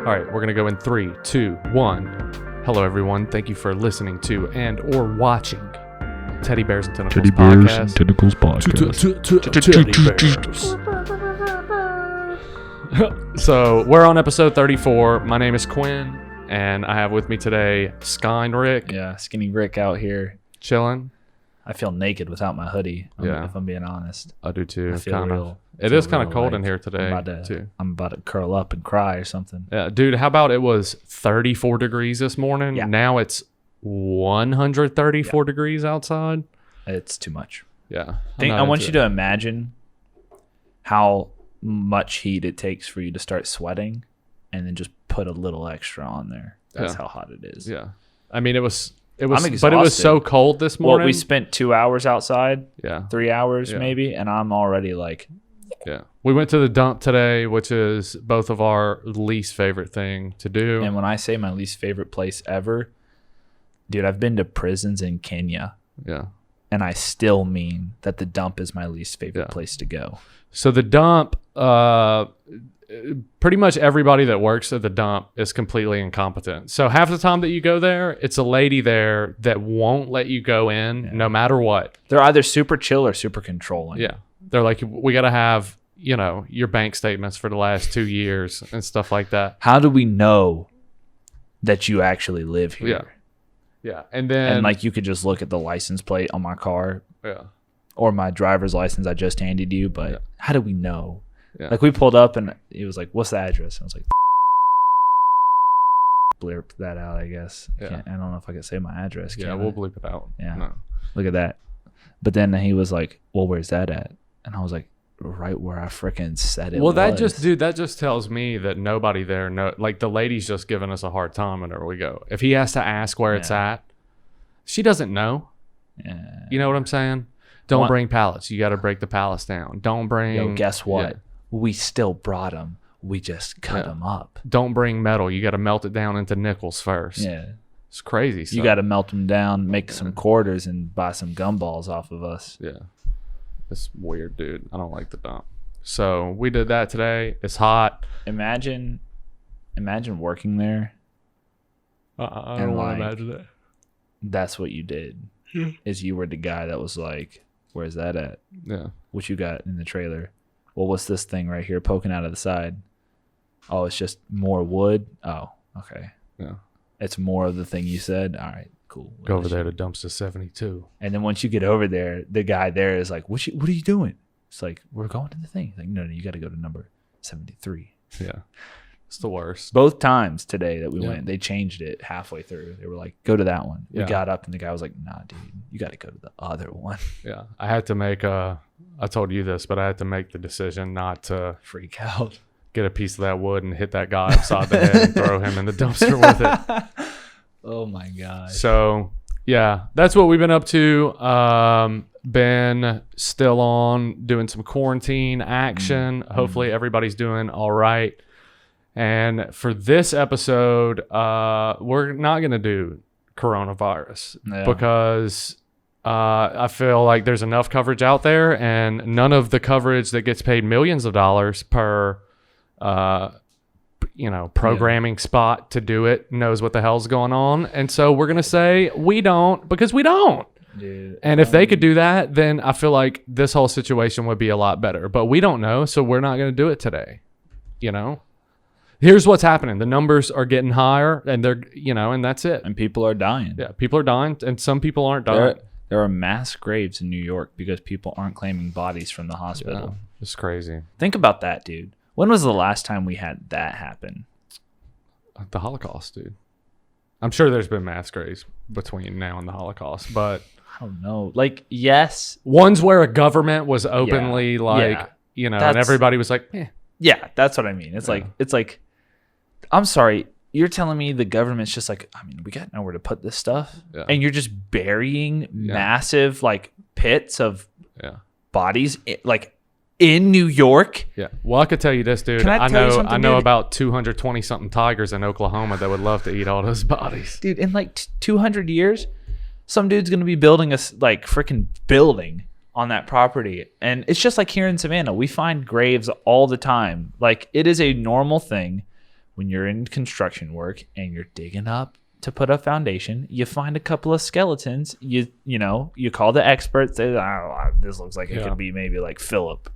All right, we're going to go in 3, 2, 1. Hello, everyone. Thank you for listening to and or watching Teddybears and Tentacles Teddybears podcast. and Tentacles podcast. So we're on episode 34. My name is Quinn, and I have with me today Sky and Rick. Yeah, skinny Rick out here. Chilling. I feel naked without my hoodie, Yeah. if I'm being honest. I do too. I feel real. It is kind of cold in here today, too. I'm about to curl up and cry or something. Yeah, dude, how about it was 34 degrees this morning? Yeah. Now it's 134 degrees outside. It's too much. Yeah. I want you to imagine how much heat it takes for you to start sweating and then just put a little extra on there. That's how hot it is. Yeah. I mean, it was, I'm but it was exhausted. so cold this morning. Well, we spent 2 hours outside, Yeah. 3 hours maybe, and I'm already like, Yeah. We went to the dump today, which is both of our least favorite thing to do. and when I say my least favorite place ever, dude, I've been to prisons in Kenya. Yeah. And I still mean that the dump is my least favorite Yeah. place to go. So the dump, pretty much everybody that works at the dump is completely incompetent. So half the time that you go there, it's a lady there that won't let you go in no matter what. They're either super chill or super controlling. Yeah. They're like, we got to have, your bank statements for the last 2 years and stuff like that. How do we know that you actually live here? Yeah. Yeah. And then, And like you could just look at the license plate on my car yeah. or my driver's license I just handed you, but how do we know? Yeah. Like we pulled up and he was like, "What's the address?" And I was like, blurb that out, I guess. I don't know if I can say my address. Yeah, we'll bleep it out. Yeah. No. Look at that. But then he was like, "Well, where's that at?" And I was like, right where I freaking said it. Well, that was. just tells me that nobody there like the lady's just giving us a hard time whenever we go. If he has to ask where it's at, she doesn't know. Yeah. You know what I'm saying? Don't bring pallets. You got to break the pallets down. Don't bring. Yo, guess what? Yeah. We still brought them. We just cut them up. Don't bring metal. You got to melt it down into nickels first. Yeah. It's crazy stuff. You got to melt them down, make some quarters, and buy some gumballs off of us. Yeah. It's weird, dude. I don't like the dump. So we did that today. It's hot. Imagine working there. I don't want to imagine that. That's what you did. Is you were the guy that was like, "Where's that at? Yeah. What you got in the trailer? Well, what's this thing right here poking out of the side? Oh, it's just more wood. Oh, okay. Yeah. It's more of the thing you said. All right, cool. Go over there to dumpster 72. And then once you get over there, the guy there is like, what are you doing? It's like, we're going to the thing. He's like, no, you got to go to number 73. Yeah. It's the worst. Both times today that we went, they changed it halfway through. They were like, go to that one. We got up and the guy was like, nah, dude, you got to go to the other one. Yeah. I had to make I told you this, but I had to make the decision not to Freak out. get a piece of that wood and hit that guy upside the head and throw him in the dumpster with it. Oh my gosh. So yeah, that's what we've been up to. Been still on doing some quarantine action. Hopefully everybody's doing all right. And for this episode, we're not going to do coronavirus because I feel like there's enough coverage out there, and none of the coverage that gets paid millions of dollars per programming spot to do it knows what the hell's going on. And so we're going to say we don't because we don't. Dude, and if they could do that, then I feel like this whole situation would be a lot better. But we don't know, so we're not going to do it today. Here's what's happening. The numbers are getting higher, and they're, and that's it. and people are dying. Yeah, people are dying, and some people aren't dying. There are mass graves in New York because people aren't claiming bodies from the hospital. Yeah, it's crazy. Think about that, dude. When was the last time we had that happen? The Holocaust, dude. I'm sure there's been mass graves between now and the Holocaust, but I don't know. Like, yes. Ones where a government was openly and everybody was like, eh. Yeah, that's what I mean. It's like, I'm sorry. You're telling me the government's just like, we got nowhere to put this stuff. Yeah. And you're just burying massive pits of bodies in New York. Yeah. Well, I could tell you this, dude. Can I tell you something, I know dude? about 220 something tigers in Oklahoma that would love to eat all those bodies. Dude, in 200 years, some dude's going to be building a freaking building on that property. And it's just like here in Savannah, we find graves all the time. Like, it is a normal thing when you're in construction work and you're digging up to put a foundation, you find a couple of skeletons. You call the experts. They, this looks like it could be maybe like Philip,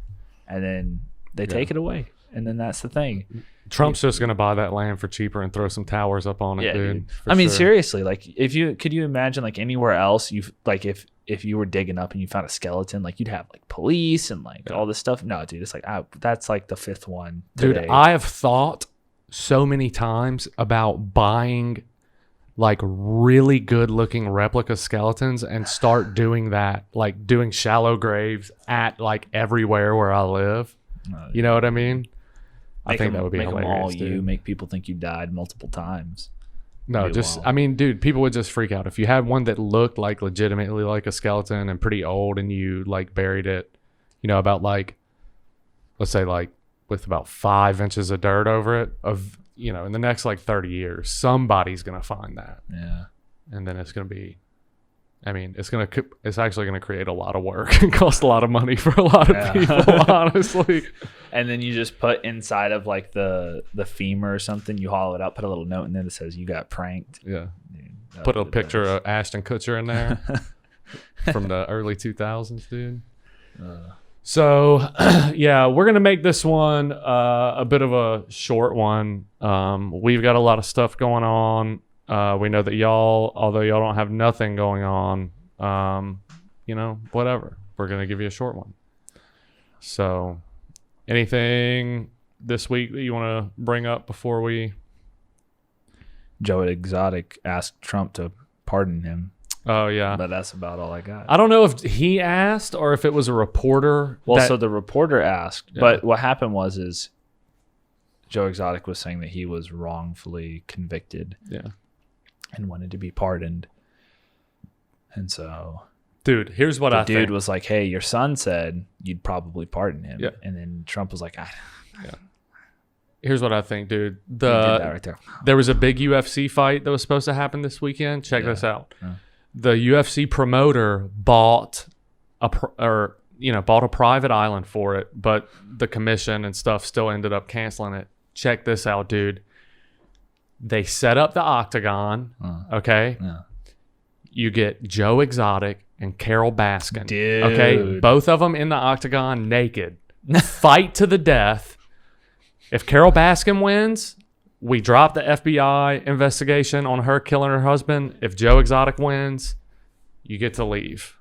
and then they take it away. And then that's the thing. Trump's just gonna buy that land for cheaper and throw some towers up on it, dude. I mean, seriously, like could you imagine like anywhere else if you were digging up and you found a skeleton, like you'd have like police and like all this stuff. No, dude, it's like that's like the fifth one today. Dude, I have thought so many times about buying like really good looking replica skeletons and start doing that, like doing shallow graves at like everywhere where I live. You know what I mean? I think that would be hilarious. Make people think you died multiple times. No, I mean, dude, people would just freak out if you had one that looked like legitimately like a skeleton and pretty old, and you like buried it, about like, let's say like with about 5 inches of dirt over it. In the next like 30 years, somebody's gonna find that. Yeah, and then it's gonna be. I mean, it's actually going to create a lot of work and cost a lot of money for a lot of people, honestly. And then you just put inside of like the femur or something, you hollow it out, put a little note in there that says you got pranked. Yeah. Dude, put a picture of Ashton Kutcher in there from the early 2000s, dude. So, yeah, we're going to make this one a bit of a short one. We've got a lot of stuff going on. We know that although y'all don't have nothing going on, whatever. We're going to give you a short one. So, anything this week that you want to bring up before we... Joe Exotic asked Trump to pardon him. Oh, yeah. But that's about all I got. I don't know if he asked or if it was a reporter. Well, so the reporter asked, but what happened was Joe Exotic was saying that he was wrongfully convicted. Yeah. And wanted to be pardoned. And so... Dude, here's what I think. The dude was like, hey, your son said you'd probably pardon him. Yeah. And then Trump was like, Here's what I think, dude. He did that right there. There was a big UFC fight that was supposed to happen this weekend. Check this out. The UFC promoter bought a private island for it, but the commission and stuff still ended up canceling it. Check this out, dude. They set up the octagon, okay? Yeah. You get Joe Exotic and Carol Baskin. Dude. Okay? Both of them in the octagon naked. Fight to the death. If Carol Baskin wins, we drop the FBI investigation on her killing her husband. If Joe Exotic wins, you get to leave.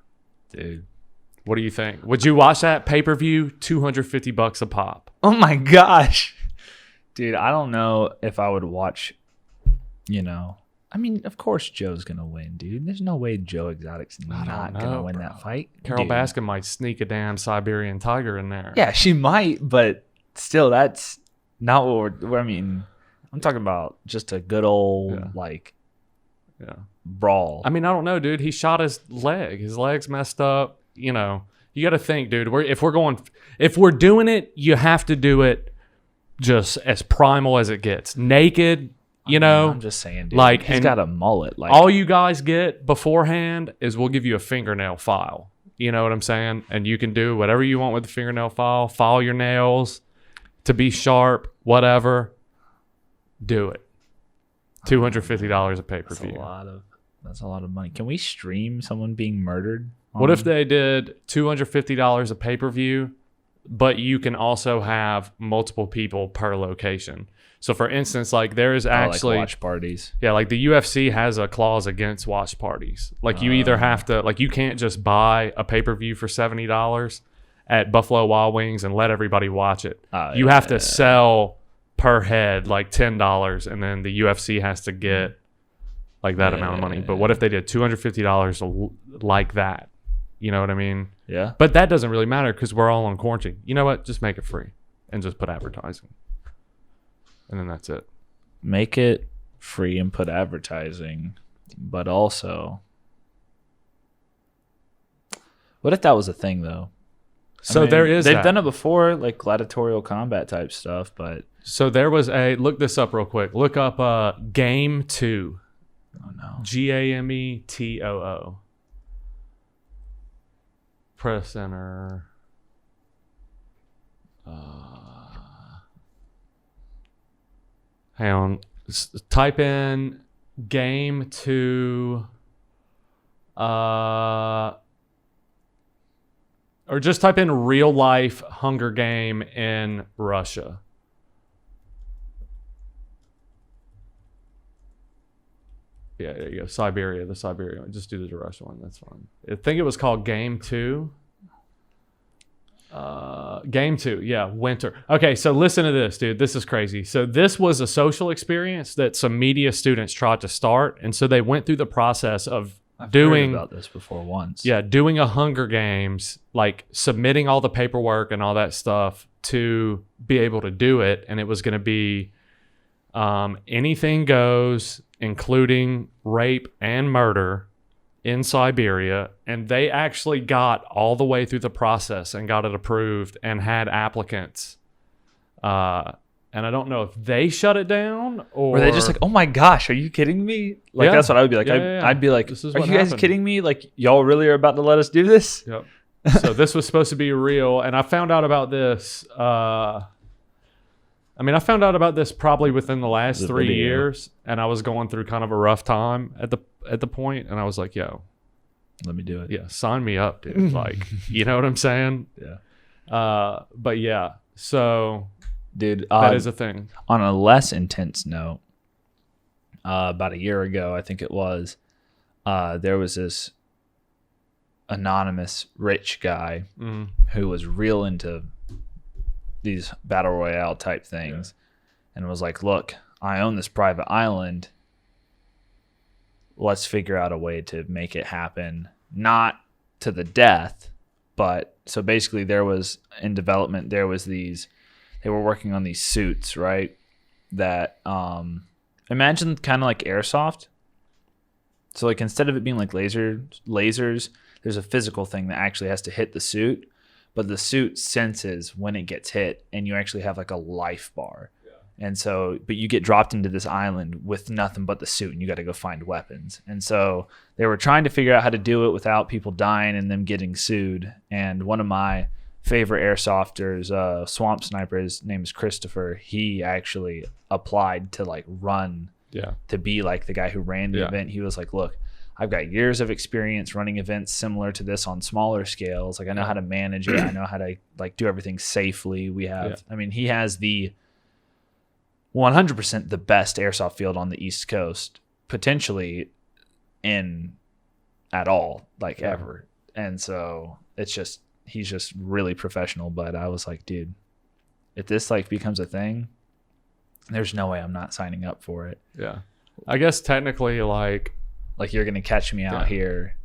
Dude. What do you think? Would you watch that pay-per-view? $250 a pop. Oh, my gosh. Dude, I don't know if I would watch... I mean, of course Joe's going to win, dude. There's no way Joe Exotic's not going to win that fight. Carol Baskin might sneak a damn Siberian tiger in there. Yeah, she might, but still, that's not what I mean, I'm talking about just a good old, brawl. I mean, I don't know, dude. He shot his leg. His leg's messed up. You got to think, dude. If we're doing it, you have to do it just as primal as it gets. Naked. I'm just saying, dude. Like, he's got a mullet. Like, all you guys get beforehand is we'll give you a fingernail file. You know what I'm saying? And you can do whatever you want with the fingernail file. File your nails to be sharp, whatever. Do it. $250 a pay-per-view. That's a lot of money. Can we stream someone being murdered? What if they did $250 a pay-per-view, but you can also have multiple people per location? So, for instance, like there is actually like watch parties. Yeah, like the UFC has a clause against watch parties. Like you either have to, like you can't just buy a pay-per-view for $70 at Buffalo Wild Wings and let everybody watch it. You have to sell per head like $10, and then the UFC has to get like that amount of money. But what if they did $250 like that? You know what I mean? Yeah. But that doesn't really matter because we're all on quarantine. You know what? Just make it free and just put advertising. And then that's it. Make it free and put advertising. But also, what if that was a thing, though? So they've done it before, like gladiatorial combat type stuff, but... So there was look this up real quick. Look up Game 2. Oh, no. GAMETOO. Press enter. Hang on. Type in game 2. Or just type in real life Hunger Game in Russia. Yeah, there you go. Siberia, the Siberia one. Just do the Russia one. That's fine. I think it was called Game 2. Game 2. Yeah, winter. Okay, so listen to this, dude. This is crazy. So this was a social experience that some media students tried to start. And so they went through the process of I've doing heard about this before once. Yeah, doing a Hunger Games, like submitting all the paperwork and all that stuff to be able to do it. And it was going to be anything goes, including rape and murder in Siberia. And they actually got all the way through the process and got it approved and had applicants. And I don't know if they shut it down or... Were they just like, oh my gosh, are you kidding me? Like, Yeah. that's what I would be like. Yeah. I'd be like, This is are what you guys happened. kidding me? Like, y'all really are about to let us do this? Yep. So this was supposed to be real. And I found out about this... I found out about this probably within the last The 3 video. years. And I was going through kind of a rough time at the point. And I was like, yo, Let me do it. yeah, sign me up, dude. Like, you know what I'm saying? Yeah. But yeah, so... Dude, that is a thing. on a less intense note, about a year ago, I think it was, there was this anonymous rich guy who was real into these battle royale type things and was like, look, I own this private island. Let's figure out a way to make it happen, not to the death, but so basically there was in development, there was these, they were working on these suits, right? That imagine kind of like Airsoft. So like instead of it being like lasers, there's a physical thing that actually has to hit the suit, but the suit senses when it gets hit, and you actually have like a life bar. And so, but you get dropped into this island with nothing but the suit, and you got to go find weapons. And so they were trying to figure out how to do it without people dying and them getting sued. And one of my favorite airsofters, Swamp Sniper, his name is Christopher. He actually applied to like run, to be like the guy who ran the event. He was like, look, I've got years of experience running events similar to this on smaller scales. Like I know how to manage it. I know how to like do everything safely. We have, I mean, he has the 100% the best airsoft field on the East Coast, potentially at all, like ever. And so it's just, he's just really professional. But I was like, dude, if this like becomes a thing, there's no way I'm not signing up for it. Yeah. I guess technically like you're going to catch me out here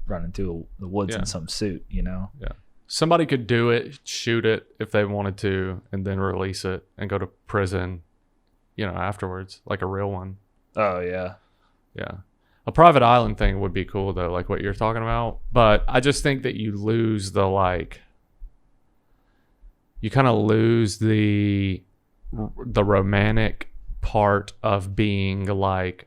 running through the woods in some suit, you know? Yeah. Somebody could do it, shoot it if they wanted to, and then release it and go to prison, afterwards, like a real one. Oh, yeah. Yeah. A private island thing would be cool, though, like what you're talking about. But I just think that you lose the, you kind of lose the romantic part of being, playing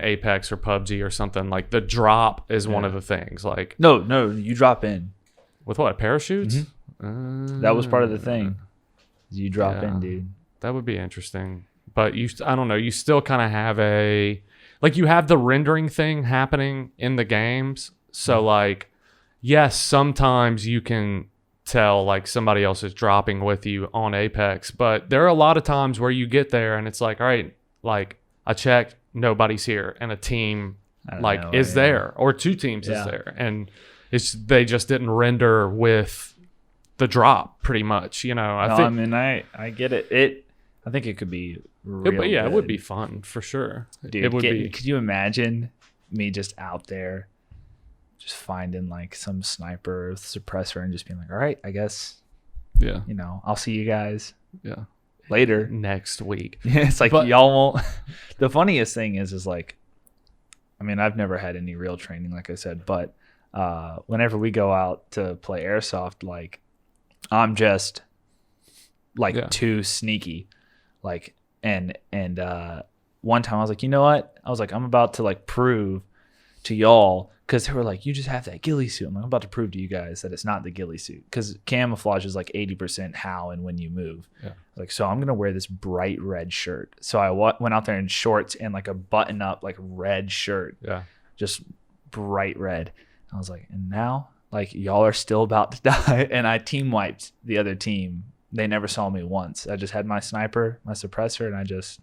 Apex or PUBG or something. Like, the drop is one of the things. Like, No, you drop in. with what, parachutes? That was part of the thing. You drop in, dude. That would be interesting. But I don't know, you still kind of have you have the rendering thing happening in the games. So yes, sometimes you can tell like somebody else is dropping with you on Apex, but there are a lot of times where you get there and it's like, all right, like I checked, nobody's here, and a team is there, or two teams is there, and they just didn't render with the drop pretty much, I get it. I think it could be real but yeah, good. it would be fun for sure. Dude, it would be. Could you imagine me just out there just finding like some sniper suppressor and just being like, all right, I guess, I'll see you guys later next week. It's like, y'all won't. The funniest thing is like, I mean, I've never had any real training, like I said, but whenever we go out to play airsoft, like I'm just too sneaky. And one time I was like, you know what? I was like, I'm about to prove to y'all Because they were like, you just have that ghillie suit. I'm like, I'm about to prove to you guys that it's not the ghillie suit. Because camouflage is like 80% how and when you move. Yeah. Like, so I'm going to wear this bright red shirt. So I went out there in shorts and like a button up, like red shirt. Yeah. Just bright red. I was like, and now, like, y'all are still about to die. And I team wiped the other team. They never saw me once. I just had my sniper, my suppressor, and I just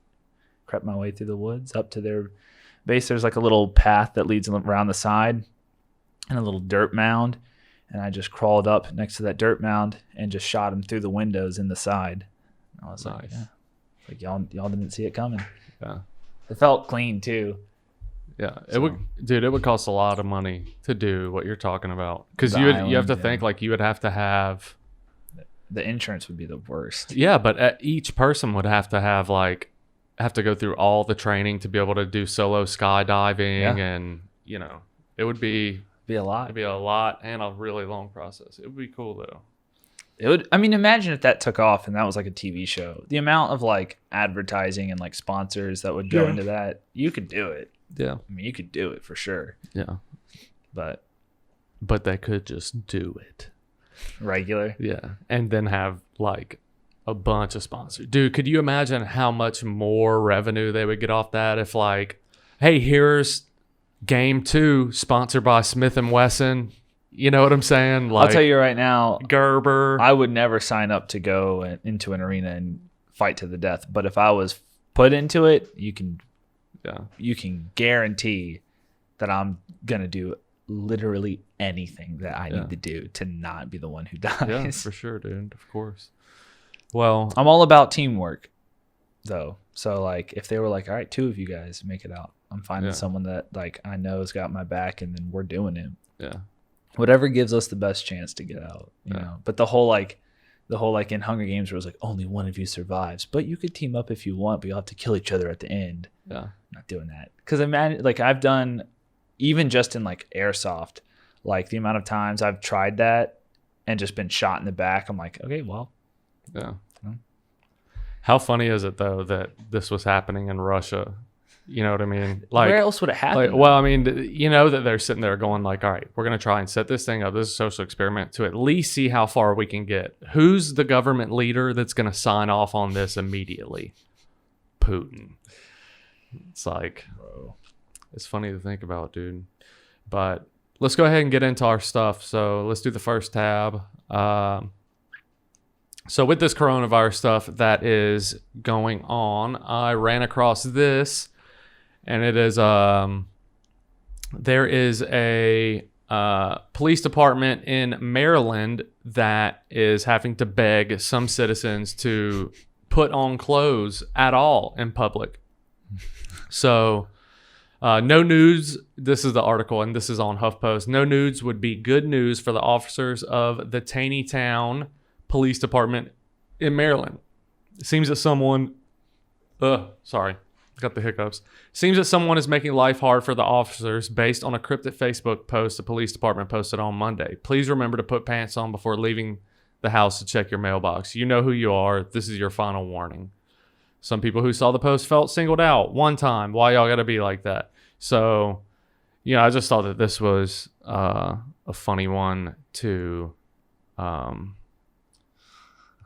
crept my way through the woods up to their base. There's like a little path that leads around the side and a little dirt mound. And I just crawled up next to that dirt mound and just shot them through the windows in the side. I was like, yeah. Like y'all didn't see it coming. Yeah. It felt clean too. Yeah. It would cost a lot of money to do what you're talking about. Because you have to think like you would have to have the insurance would be the worst. Yeah, but each person would have to have to go through all the training to be able to do solo skydiving, and it would be a lot. It'd be a lot and a really long process. It would be cool though. It would. I mean, imagine if that took off and that was like a TV show. The amount of like advertising and like sponsors that would go into that, you could do it. Yeah, I mean, you could do it for sure. Yeah, but they could just do it regular. Yeah, and then have like a bunch of sponsors. Dude, could you imagine how much more revenue they would get off that if like, hey, here's Game 2 sponsored by Smith & Wesson. You know what I'm saying? Like, I'll tell you right now, Gerber. I would never sign up to go into an arena and fight to the death. But if I was put into it, you can guarantee that I'm going to do literally anything that I need to do to not be the one who dies. Yeah, for sure, dude. Of course. Well, I'm all about teamwork, though. So, like, if they were like, all right, 2 of you guys make it out, I'm finding someone that, like, I know has got my back, and then we're doing it. Yeah. Whatever gives us the best chance to get out, you know. But the whole in Hunger Games where it was like only one of you survives, but you could team up if you want, but you'll have to kill each other at the end. Yeah. I'm not doing that. Because I've done, even just in like Airsoft, like the amount of times I've tried that and just been shot in the back, I'm like, okay, well. Yeah. How funny is it though that this was happening in Russia? You know what I mean? Like, where else would it happen? Like, well, I mean, you know that they're sitting there going like, all right, we're going to try and set this thing up. This is a social experiment to at least see how far we can get. Who's the government leader that's going to sign off on this immediately? Putin. It's like, bro, it's funny to think about, dude. But let's go ahead and get into our stuff. So let's do the first tab. So with this coronavirus stuff that is going on, I ran across this. And it is, there is a police department in Maryland that is having to beg some citizens to put on clothes at all in public. So, no nudes. This is the article, and this is on HuffPost. No nudes would be good news for the officers of the Taneytown Police Department in Maryland. It seems that someone, got the hiccups. Seems that someone is making life hard for the officers based on a cryptic Facebook post the police department posted on Monday. Please remember to put pants on before leaving the house to check your mailbox. You know who you are. This is your final warning. Some people who saw the post felt singled out one time. Why y'all got to be like that? So, I just thought that this was a funny one to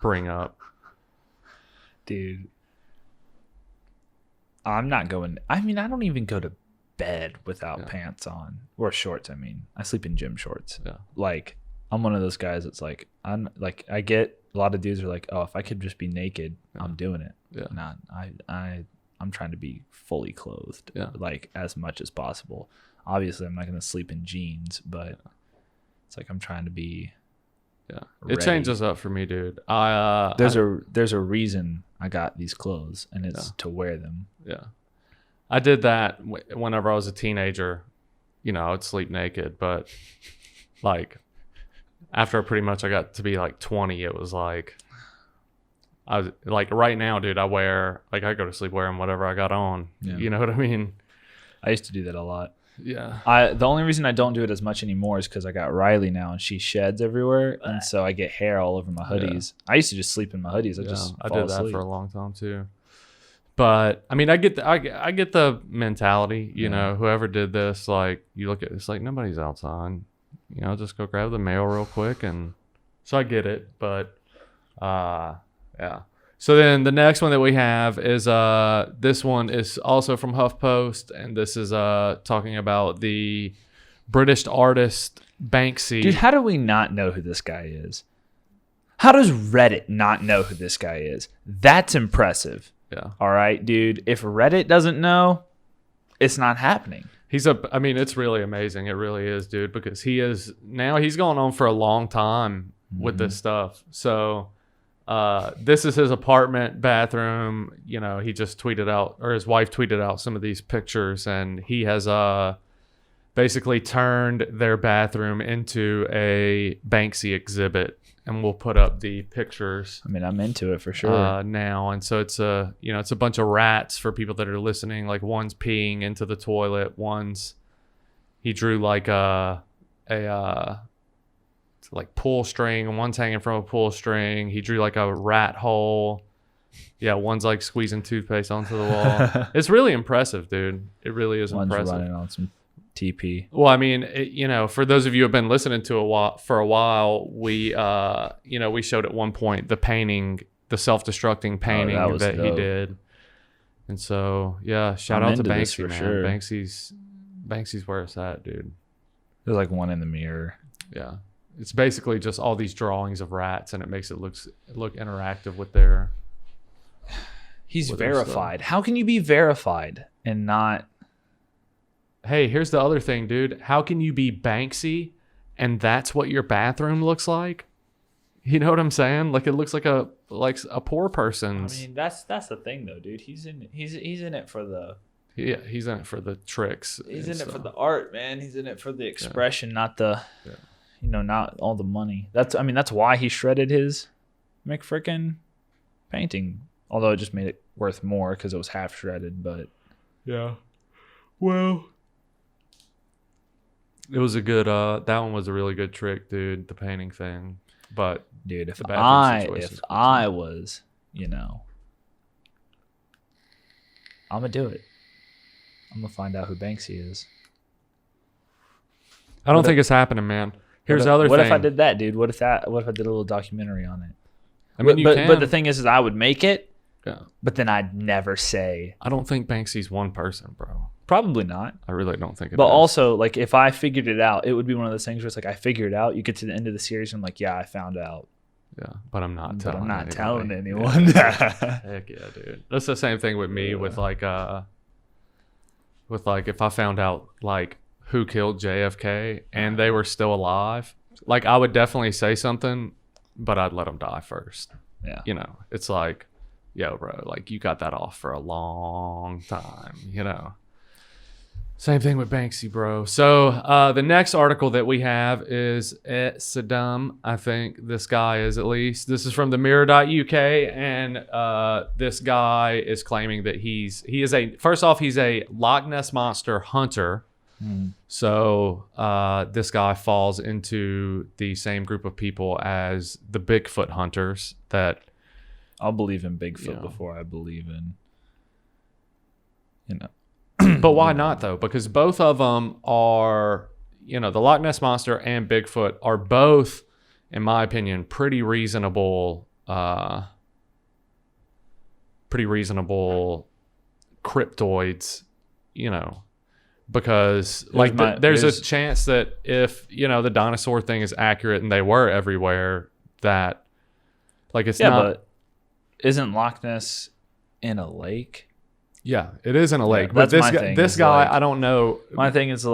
bring up. Dude. I'm not going. I mean, I don't even go to bed without pants on or shorts. I mean, I sleep in gym shorts. Yeah. Like, I'm one of those guys that's like, I get a lot of dudes are like, oh, if I could just be naked, I'm doing it. Yeah. Nah, I'm trying to be fully clothed, like as much as possible. Obviously, I'm not going to sleep in jeans, but it's like I'm trying to be. Yeah, ready. It changes up for me, dude. There's a reason I got these clothes, and it's to wear them. Yeah, I did that whenever I was a teenager. I would sleep naked, but like after pretty much I got to be like 20, it was like I was like right now, dude. I go to sleep wearing whatever I got on. Yeah. You know what I mean? I used to do that a lot. Yeah. The only reason I don't do it as much anymore is because I got Riley now and she sheds everywhere, and so I get hair all over my hoodies. I used to just sleep in my hoodies. I did that for a long time too. But I mean, I get the mentality, you know, whoever did this, like you look at it's like nobody's outside, you know, just go grab the mail real quick. And so I get it, but yeah. So then the next one that we have is this one is also from HuffPost, and this is talking about the British artist Banksy. Dude, how do we not know who this guy is? How does Reddit not know who this guy is? That's impressive. Yeah. All right, dude. If Reddit doesn't know, it's not happening. I mean, it's really amazing. It really is, dude, because he's going on for a long time with this stuff. So this is his apartment bathroom. You know, he just tweeted out, or his wife tweeted out some of these pictures, and he has basically turned their bathroom into a Banksy exhibit. And we'll put up the pictures. I mean, I'm into it for sure now. And so it's a bunch of rats for people that are listening. Like one's peeing into the toilet. He drew like a like pull string, and one's hanging from a pull string. He drew like a rat hole. Yeah, one's like squeezing toothpaste onto the wall. It's really impressive, dude. It really is impressive. One's running on some TP. Well, I mean, for those of you who have been listening to for a while, we showed at one point the painting, the self-destructing painting that he did. And so, yeah, shout out to Banksy, man. Sure. Banksy's where it's at, dude. There's like one in the mirror. Yeah. It's basically just all these drawings of rats, and it makes it look interactive with their... He's verified. How can you be verified and not... Hey, here's the other thing, dude. How can you be Banksy and that's what your bathroom looks like? You know what I'm saying? Like it looks like a poor person's. I mean, that's the thing though, dude. He's in it for the he's in it for the tricks. He's in it for the art, man. He's in it for the expression, not the not all the money. That's why he shredded his McFrickin painting. Although it just made it worth more because it was half shredded, but yeah. Well, it was a good that one was a really good trick, dude, the painting thing. But dude, if I was, I'm gonna do it. I'm gonna find out who Banksy is. I don't think it's happening, man. Here's the other thing. What if I did that, dude? What if I did a little documentary on it? I mean, but the thing is I would make it. Yeah. But then I'd never say. I don't think Banksy's one person, bro. Probably not. I really don't think it is. But also, like, if I figured it out, it would be one of those things where it's like, I figured it out. You get to the end of the series, and I'm like, yeah, I found out. Yeah, but I'm not telling anyone. Yeah. Heck yeah, dude. That's the same thing with me with like if I found out like who killed JFK and they were still alive, like I would definitely say something, but I'd let them die first. Yeah. It's like, yo, bro, like you got that off for a long time, Same thing with Banksy, bro. So the next article that we have is Saddam. I think this guy is, at least. This is from the mirror.uk, and this guy is claiming that he's a Loch Ness monster hunter. So this guy falls into the same group of people as the Bigfoot hunters that... I'll believe in Bigfoot before I believe in, But why not, though? Because both of them are, the Loch Ness Monster and Bigfoot are both, in my opinion, pretty reasonable cryptoids, because there's a chance that if, the dinosaur thing is accurate and they were everywhere, that it's not. But isn't Loch Ness in a lake? Yeah, it is in a lake. Yeah, but this guy, I don't know. My thing is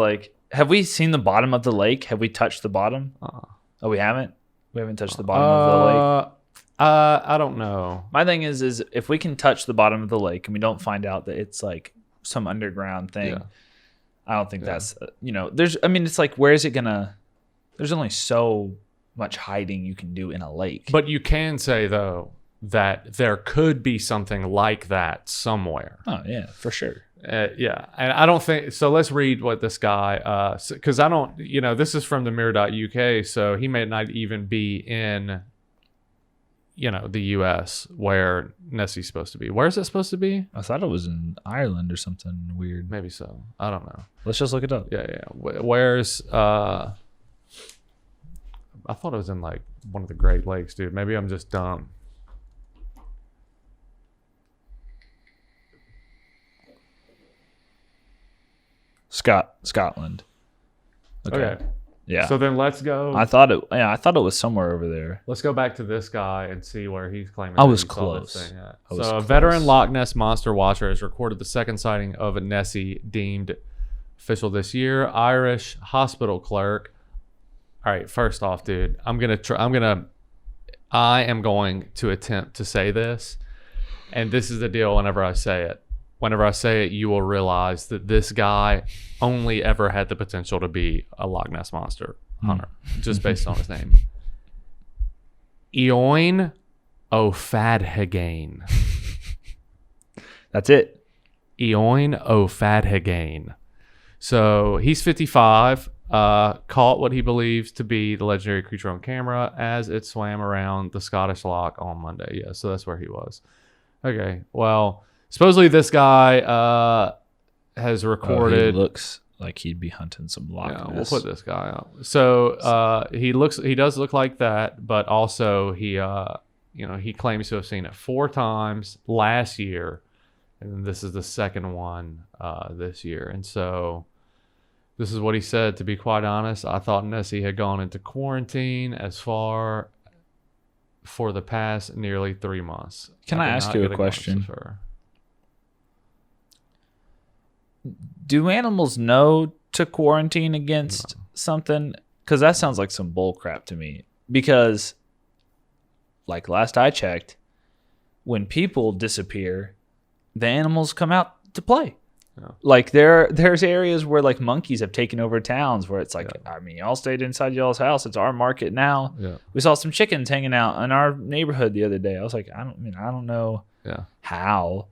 have we seen the bottom of the lake? Have we touched the bottom? Oh, we haven't? We haven't touched the bottom of the lake? I don't know. My thing is if we can touch the bottom of the lake and we don't find out that it's like some underground thing, I don't think that's, it's like, where is it going to, there's only so much hiding you can do in a lake. But you can say, though, that there could be something like that somewhere. Oh, yeah, for sure. Yeah. And I don't think, so let's read what this guy, because I don't, this is from the mirror.uk, so he may not even be in, the U.S. where Nessie's supposed to be. Where is it supposed to be? I thought it was in Ireland or something weird. Maybe so. I don't know. Let's just look it up. Yeah. Where's I thought it was in like one of the Great Lakes, dude. Maybe I'm just dumb. Scotland. Okay. Yeah. So then let's go. I thought it was somewhere over there. Let's go back to this guy and see where he's claiming. I was he saw this close. thing at. I was So a close. veteran Loch Ness monster watcher has recorded the second sighting of a Nessie deemed official this year. Irish hospital clerk. All right. First off, dude, I am going to attempt to say this, and this is the deal. Whenever I say it, you will realize that this guy only ever had the potential to be a Loch Ness monster hunter, just based on his name. Eoin O'Fadhagain. That's it. Eoin O'Fadhagain. So he's 55, caught what he believes to be the legendary creature on camera as it swam around the Scottish Loch on Monday. Yeah, so that's where he was. Okay, well, supposedly this guy has recorded. He looks like he'd be hunting some Loch Ness. Yeah, we'll put this guy up. So he does look like that, but also he claims to have seen it 4 times last year, and this is the second one this year. And so this is what he said. To be quite honest, I thought Nessie had gone into quarantine for the past nearly 3 months. Can I ask you a question? Do animals know to quarantine against something? Because that sounds like some bull crap to me. Because, like last I checked, when people disappear, the animals come out to play. Yeah. Like there's areas where like monkeys have taken over towns where it's like, I mean, y'all stayed inside y'all's house. It's our market now. Yeah. We saw some chickens hanging out in our neighborhood the other day. I was like, I don't know how.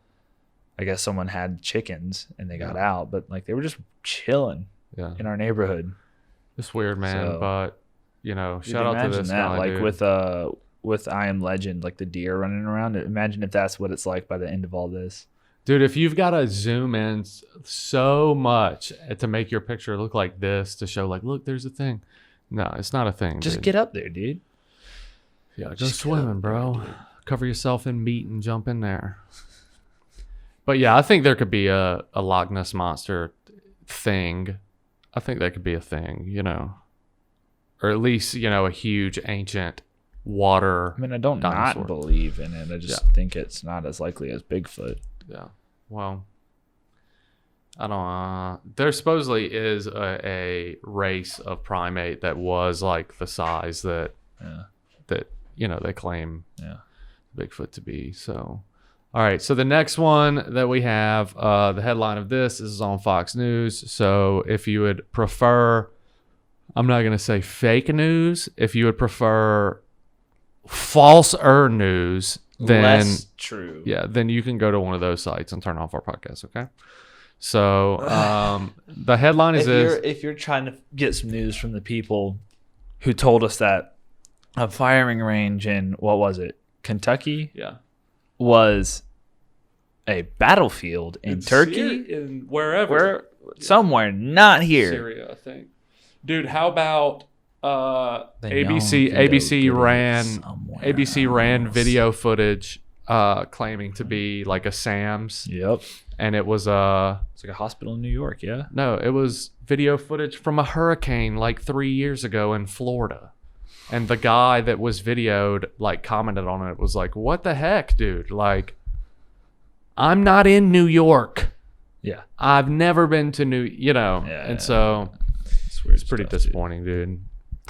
I guess someone had chickens and they got out, but like they were just chilling in our neighborhood. It's weird, man. So, but shout out to this guy, like dude. with I Am Legend, like the deer running around. Imagine if that's what it's like by the end of all this. Dude, if you've got to zoom in so much to make your picture look like this to show like, look, there's a thing. No, it's not a thing. Just get up there, dude. Yeah, go swimming, bro. Cover yourself in meat and jump in there. But yeah, I think there could be a Loch Ness monster thing. I think that could be a thing, or at least, a huge ancient water. I mean, I don't dinosaur. Not believe in it. I just think it's not as likely as Bigfoot. Yeah. Well, I don't. There supposedly is a race of primate that was like the size that they claim Bigfoot to be. So. All right, so the next one that we have, the headline of this is on Fox News. So if you would prefer, I'm not going to say fake news. If you would prefer false-er news, then less true. Yeah, then you can go to one of those sites and turn off our podcast, okay? So the headline is if you're trying to get some news from the people who told us that a firing range in, what was it, Kentucky? Yeah. Was a battlefield in Turkey, in wherever, somewhere, not here. Syria, I think. Dude, how about ABC ran video footage claiming to be like a SAMS. Yep. And it was it's like a hospital in New York, yeah. No, it was video footage from a hurricane like 3 years ago in Florida. And the guy that was videoed, like, commented on it, was like, what the heck, dude? Like, I'm not in New York. Yeah. I've never been to and so it's pretty disappointing, dude.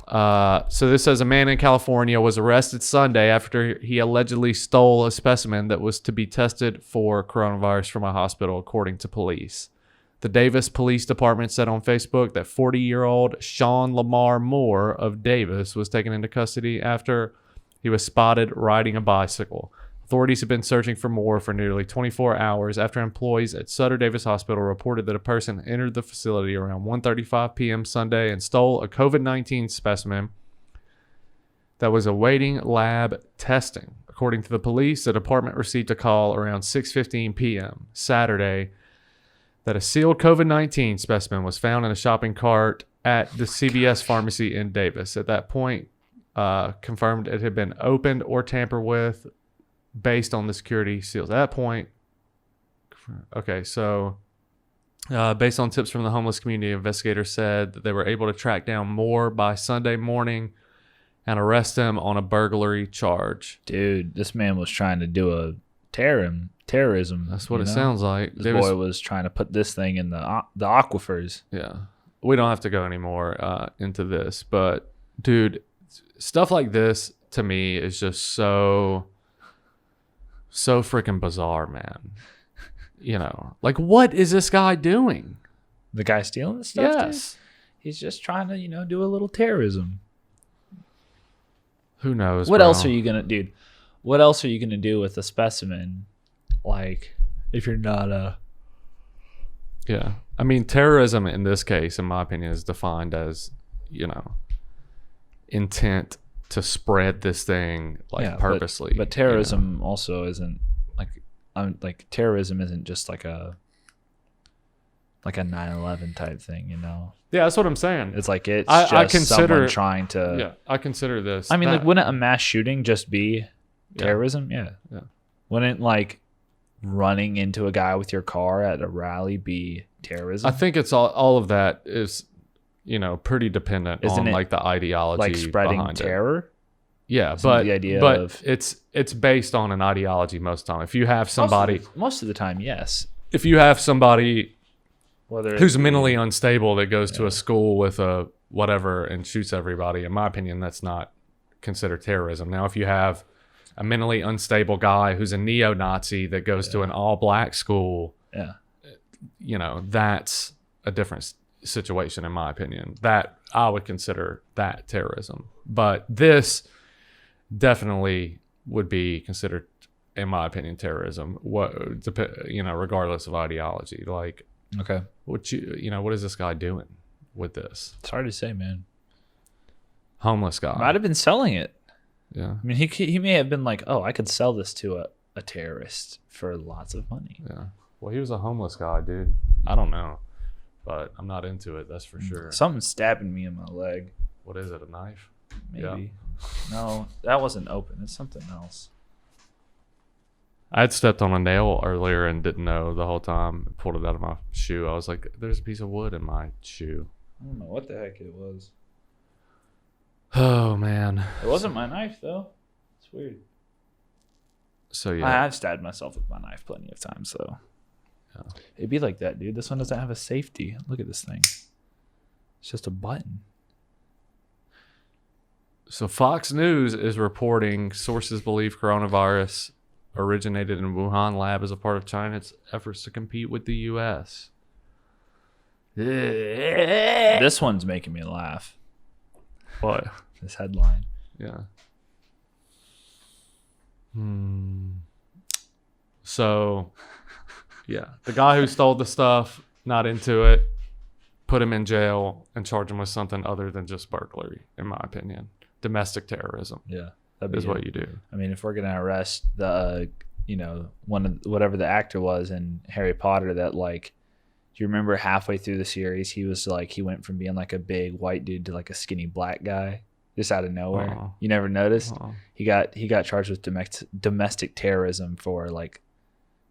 So this says a man in California was arrested Sunday after he allegedly stole a specimen that was to be tested for coronavirus from a hospital, according to police. The Davis Police Department said on Facebook that 40-year-old Sean Lamar Moore of Davis was taken into custody after he was spotted riding a bicycle. Authorities have been searching for Moore for nearly 24 hours after employees at Sutter Davis Hospital reported that a person entered the facility around 1:35 p.m. Sunday and stole a COVID-19 specimen that was awaiting lab testing, According to the police, the department received a call around 6:15 p.m. Saturday that a sealed COVID-19 specimen was found in a shopping cart at the CVS pharmacy in Davis. At that point, confirmed it had been opened or tampered with based on the security seals. At that point, okay, so based on tips from the homeless community, investigators said that they were able to track down Moore by Sunday morning and arrest him on a burglary charge. Dude, this man was trying to do a terrorism. That's what it sounds like. This boy was trying to put this thing in the aquifers. Yeah. We don't have to go any more into this, but dude, stuff like this to me is just so freaking bizarre, man. You know, like, what is this guy doing? The guy stealing the stuff? Yes. Dude? He's just trying to, do a little terrorism. Who knows? What else are you going to do? What else are you going to do with a specimen? Like, if you're not a... Yeah. I mean, terrorism in this case, in my opinion, is defined as, intent to spread this thing purposely. But terrorism also isn't terrorism isn't just like a 9/11 type thing, Yeah, that's what I'm saying. It's like I consider someone trying to. Yeah, I consider this. I mean, wouldn't a mass shooting just be terrorism? Yeah. Wouldn't running into a guy with your car at a rally be terrorism? I think it's all of that is, pretty dependent on the ideology, like spreading behind terror. It. Yeah, Isn't but the idea of it's based on an ideology most of the time. If you have somebody, most of the time, yes. If you have somebody Whether who's mentally unstable that goes to a school with a whatever and shoots everybody, in my opinion, that's not considered terrorism. Now, if you have a mentally unstable guy who's a neo-Nazi that goes to an all-black school, that's a different situation, in my opinion. That I would consider that terrorism. But this definitely would be considered, in my opinion, terrorism. Regardless of ideology. Like, okay, what is this guy doing with this? It's hard to say, man. Homeless guy might have been selling it. Yeah, I mean, he may have been like, oh, I could sell this to a terrorist for lots of money. Yeah. Well, he was a homeless guy, dude. I don't know, but I'm not into it. That's for sure. Something's stabbing me in my leg. What is it? A knife? Maybe. Yeah. No, that wasn't open. It's something else. I had stepped on a nail earlier and didn't know the whole time. Pulled it out of my shoe. I was like, "There's a piece of wood in my shoe." I don't know what the heck it was. Oh man. It wasn't my knife though. It's weird. So yeah, I've stabbed myself with my knife plenty of times, so it'd be like that, dude. This one doesn't have a safety. Look at this thing. It's just a button. So Fox News is reporting sources believe coronavirus originated in Wuhan lab as a part of China's efforts to compete with the U.S. This one's making me laugh. What? This headline. Yeah. So, yeah, the guy who stole the stuff, not into it, put him in jail and charge him with something other than just burglary, in my opinion. Domestic terrorism. Yeah. That is what you do. I mean, if we're going to arrest the, whatever the actor was in Harry Potter that do you remember halfway through the series, he was he went from being like a big white dude to like a skinny black guy just out of nowhere. You never noticed? He got charged with domestic terrorism for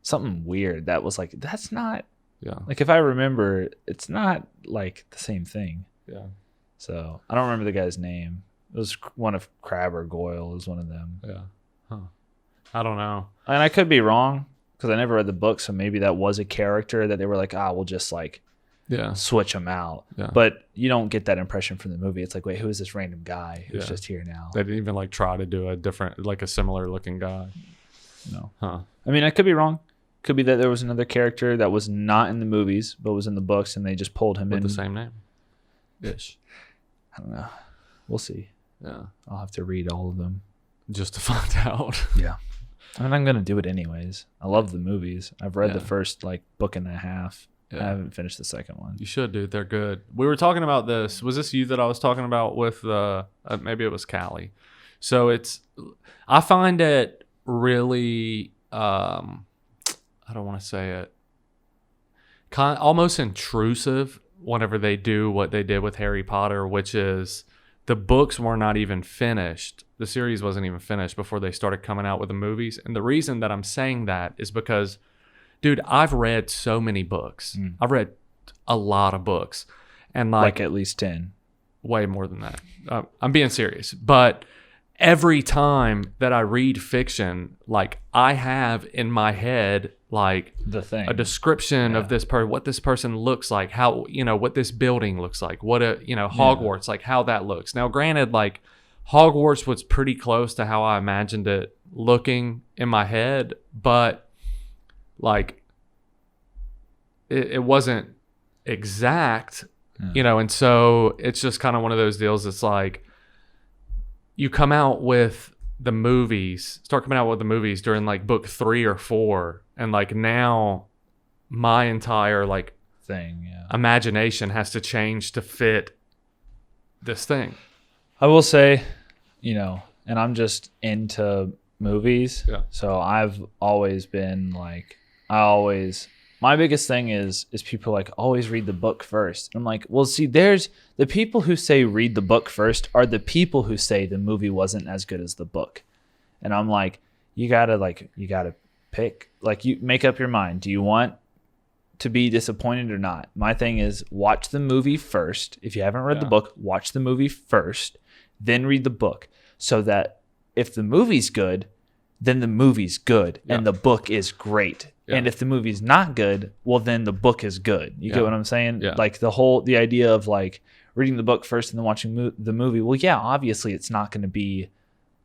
something weird. That was that's not, if I remember, it's not the same thing. Yeah. So I don't remember the guy's name. It was one of Crabbe or Goyle was one of them. Yeah. Huh. I don't know. And I could be wrong because I never read the book. So maybe that was a character that they were like, we'll just switch him out. Yeah. But you don't get that impression from the movie. It's wait, who is this random guy who's just here now? They didn't even try to do a different, a similar looking guy. No. Huh. I mean, I could be wrong. Could be that there was another character that was not in the movies, but was in the books and they just pulled him in. With the same name. Ish. I don't know. We'll see. Yeah. I'll have to read all of them. Just to find out. Yeah. I mean, I'm going to do it anyways. I love the movies. I've read the first book and a half. Yeah. I haven't finished the second one. You should, dude. They're good. We were talking about this. Was this you that I was talking about with, maybe it was Callie. So I find it really, I don't want to say it, almost intrusive whenever they do what they did with Harry Potter, which is the books were not even finished. The series wasn't even finished before they started coming out with the movies. And the reason that I'm saying that is because, dude, I've read so many books. I've read a lot of books. And like at least 10. Way more than that. I'm being serious. But every time that I read fiction, like I have in my head like the thing, a description of this what this person looks like, how, you know, what this building looks like, what a, you know, Hogwarts, like how that looks. Now, granted, like Hogwarts was pretty close to how I imagined it looking in my head, but like it wasn't exact, you know, and so it's just kind of one of those deals. It's like you come out with the movies, start coming out with the movies during like book 3 or 4, and like now my entire like thing, imagination has to change to fit this thing. I will say, you know, and I'm just into movies, so I've always been like, my biggest thing is people like always read the book first. I'm like, well, see, there's the people who say read the book first are the people who say the movie wasn't as good as the book. And I'm like, you gotta pick, like, you make up your mind. Do you want to be disappointed or not? My thing is watch the movie first. If you haven't read the book, watch the movie first, then read the book, so that if the movie's good, then the movie's good and the book is great. And if the movie's not good, well, then the book is good. You get what I'm saying? Like the idea of like reading the book first and then watching the movie. Well, yeah, obviously it's not going to be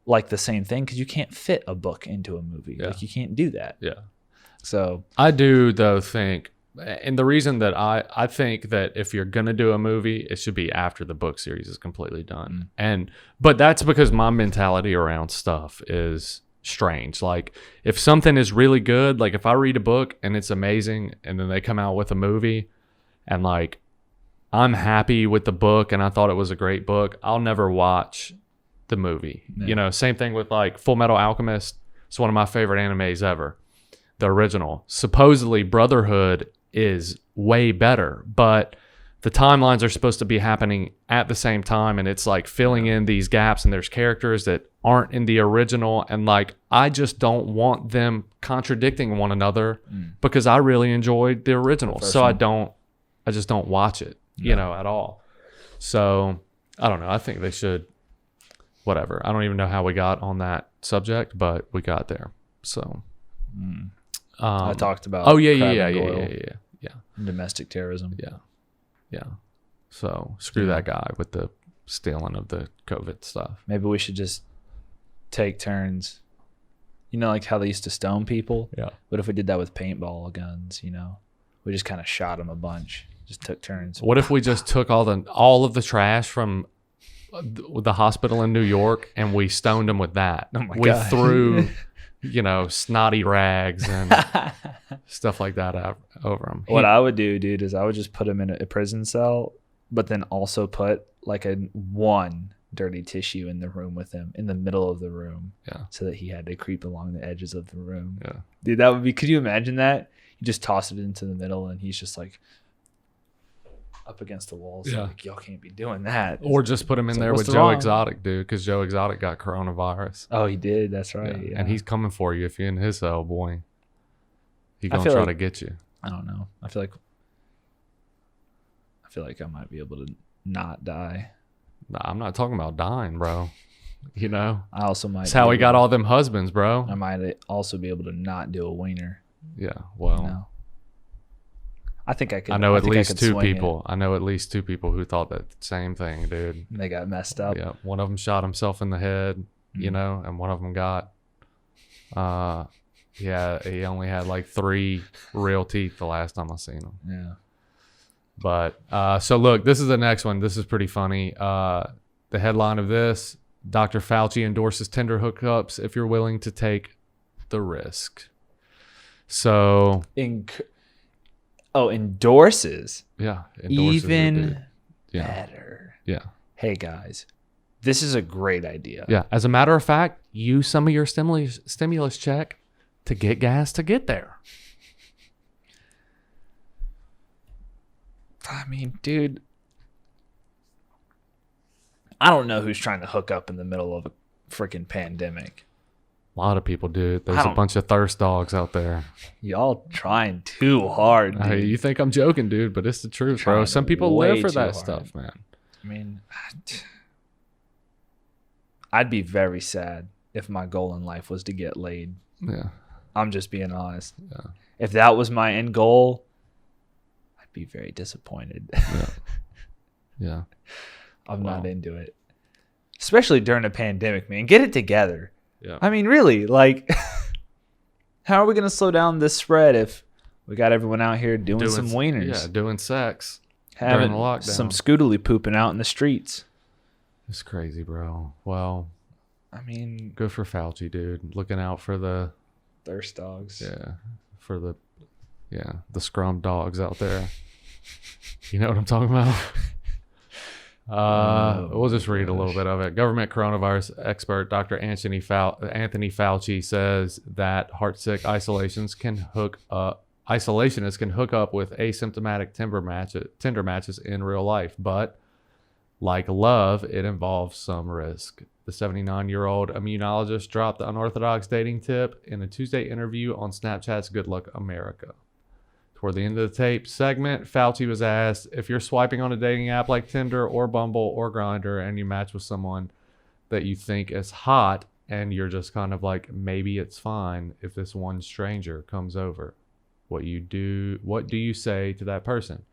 like the same thing because you can't fit a book into a movie. Like you can't do that. Yeah. So I do though think, and the reason that I think that if you're going to do a movie, it should be after the book series is completely done. But that's because my mentality around stuff is strange. Like if something is really good, like if I read a book and it's amazing and then they come out with a movie and like I'm happy with the book and I thought it was a great book, I'll never watch the movie. You know, same thing with like Full Metal Alchemist. It's one of my favorite animes ever, the original. Supposedly Brotherhood is way better, but the timelines are supposed to be happening at the same time, and it's like filling in these gaps, and there's characters that aren't in the original, and like I just don't want them contradicting one another because I really enjoyed the original, so I just don't watch it, you know, at all. So I don't know. I think they should, whatever. I don't even know how we got on that subject, but we got there. So I talked about yeah, domestic terrorism. Yeah. So screw that guy with the stealing of the COVID stuff. Maybe we should just take turns. You know, like how they used to stone people? Yeah. What if we did that with paintball guns, you know? We just kind of shot them a bunch. Just took turns. What if we just took all of the trash from the hospital in New York and we stoned them with that? Oh my we God. threw, you know, snotty rags and stuff like that over them. What I would do, dude, is I would just put him in a prison cell, but then also put like one dirty tissue in the room with him, in the middle of the room, so that he had to creep along the edges of the room. Yeah, dude, that would be. Could you imagine that? You just toss it into the middle, and he's just like up against the walls. So like, y'all can't be doing that. Or just put him in there with Joe Exotic, dude, because Joe Exotic got coronavirus. Oh, he did. That's right. Yeah. And he's coming for you if you're in his cell, boy. He's gonna try to get you. I don't know. I feel like I might be able to not die. Nah, I'm not talking about dying, bro. You know, I also might. That's how he got all them husbands, bro. I might also be able to not do a wiener. Yeah. Well. You know? I think I could. I know at least two people. I know at least two people who thought that same thing, dude. They got messed up. Yeah. One of them shot himself in the head, you know, and one of them got. Yeah, he only had like 3 real teeth the last time I seen him. Yeah. But so look, this is the next one. This is pretty funny. The headline of this: Dr. Fauci endorses Tinder hookups if you're willing to take the risk. So. Endorses. Yeah. Even better. Yeah. Hey guys, This is a great idea. Yeah. As a matter of fact, use some of your stimulus check to get gas to get there. I mean, dude, I don't know who's trying to hook up in the middle of a freaking pandemic. A lot of people do. There's a bunch of thirst dogs out there. Y'all trying too hard, dude. You think I'm joking, dude, but it's the truth, bro. Some people live for that stuff, man. I mean, I'd be very sad if my goal in life was to get laid. Yeah. I'm just being honest. Yeah. If that was my end goal, I'd be very disappointed. Yeah. Yeah. I'm not into it. Especially during a pandemic, man. Get it together. Yeah. I mean, really, like, how are we going to slow down this spread if we got everyone out here doing some wieners? Yeah, doing sex. Having during the lockdown. Some scootily pooping out in the streets. It's crazy, bro. Well, I mean, good for Fauci, dude. Looking out for the thirst dogs. Yeah. For the scrum dogs out there. You know what I'm talking about? We'll just read a little bit of it. Government coronavirus expert Dr. Anthony Fauci says that heartsick isolationists can hook up with asymptomatic Tinder matches in real life, but like love, it involves some risk. The 79-year-old immunologist dropped the unorthodox dating tip in a Tuesday interview on Snapchat's Good Luck America. Toward the end of the tape segment, Fauci was asked, if you're swiping on a dating app like Tinder or Bumble or Grindr and you match with someone that you think is hot and you're just kind of like, maybe it's fine if this one stranger comes over. What do you say to that person?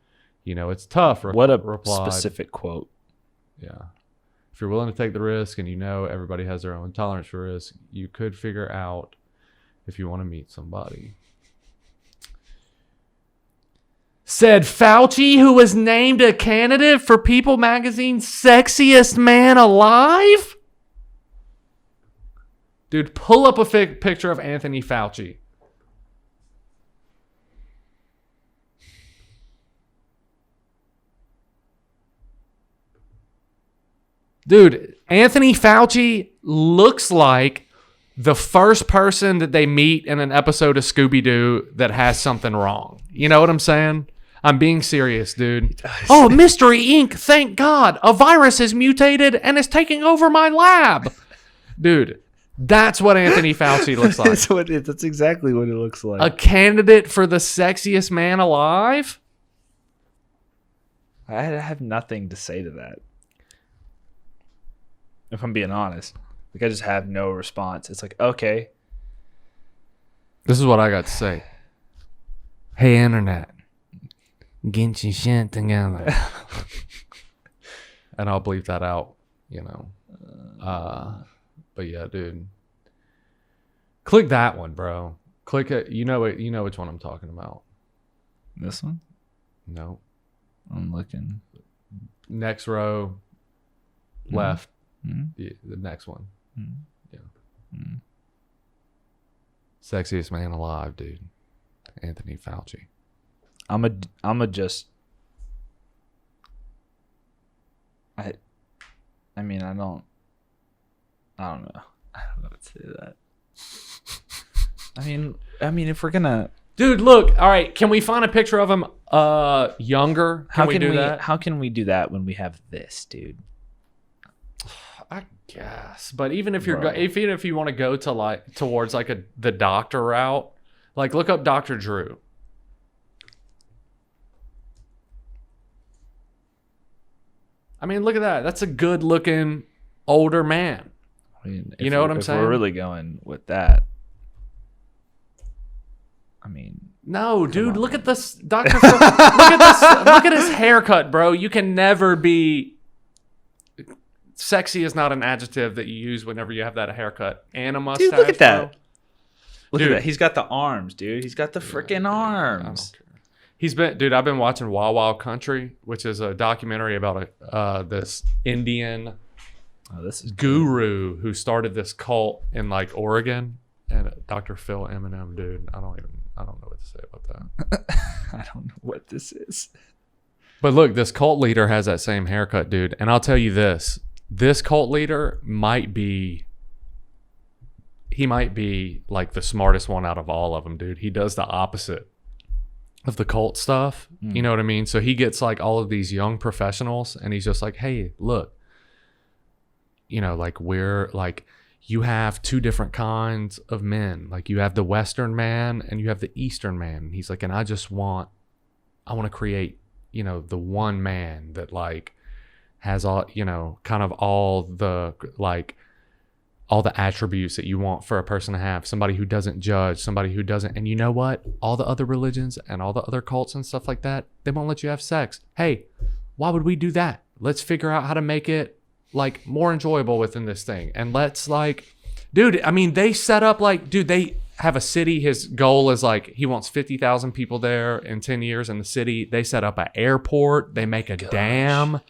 You know, it's tough. What a replied. Specific quote. Yeah. If you're willing to take the risk and you know everybody has their own tolerance for risk, you could figure out if you want to meet somebody. Said Fauci, who was named a candidate for People Magazine's Sexiest Man Alive? Dude, pull up a picture of Anthony Fauci. Dude, Anthony Fauci looks like the first person that they meet in an episode of Scooby-Doo that has something wrong. You know what I'm saying? I'm being serious, dude. Oh, Mystery Inc. Thank God. A virus has mutated and is taking over my lab. Dude, that's what Anthony Fauci looks like. That's exactly what it looks like. A candidate for the sexiest man alive? I have nothing to say to that. If I'm being honest. Like, I just have no response. It's like, okay. This is what I got to say. Hey, Internet. Get your shit together. And I'll bleep that out, you know. But yeah, dude. Click that one, bro. Click it. You know which one I'm talking about. This one? No. I'm looking. Next row. Left. Mm-hmm. Yeah, the next one. Mm-hmm. Yeah. Mm-hmm. Sexiest man alive, dude. Anthony Fauci. I'm a just. I mean, I don't know. I don't know what to say to that. I mean, if we're gonna, dude, look. All right, can we find a picture of him younger? How can we do that? How can we do that when we have this, dude? I guess, but even if you're even if you want to go to like towards like the doctor route, like look up Dr. Drew. I mean, look at that. That's a good looking older man. I mean, you know what I'm saying? We're really going with that. I mean, no, dude. Look at this, Doctor. Look at this. Look at his haircut, bro. You can never be. Sexy is not an adjective that you use whenever you have that haircut and a mustache. Dude, look at that. Bro. Look at that. He's got the arms, dude. He's got the freaking arms. I've been watching Wild Wild Country, which is a documentary about this Indian guru who started this cult in like Oregon, and Dr. Phil Eminem, dude. I don't know what to say about that. I don't know what this is. But look, this cult leader has that same haircut, dude. And I'll tell you this. this cult leader might be like the smartest one out of all of them, dude. He does the opposite of the cult stuff. You know what I mean? So he gets like all of these young professionals and he's just like, hey, look, like we're like, you have two different kinds of men. Like you have the Western man and you have the Eastern man. He's like, and I want to create, the one man that like has all, kind of all the attributes that you want for a person to have. Somebody who doesn't judge, somebody who doesn't. And you know what? All the other religions and all the other cults and stuff like that, they won't let you have sex. Hey, why would we do that? Let's figure out how to make it like more enjoyable within this thing. And let's like, dude, I mean, they set up like, dude, they have a city. His goal is like, he wants 50,000 people there in 10 years in the city. They set up an airport. They make a dam.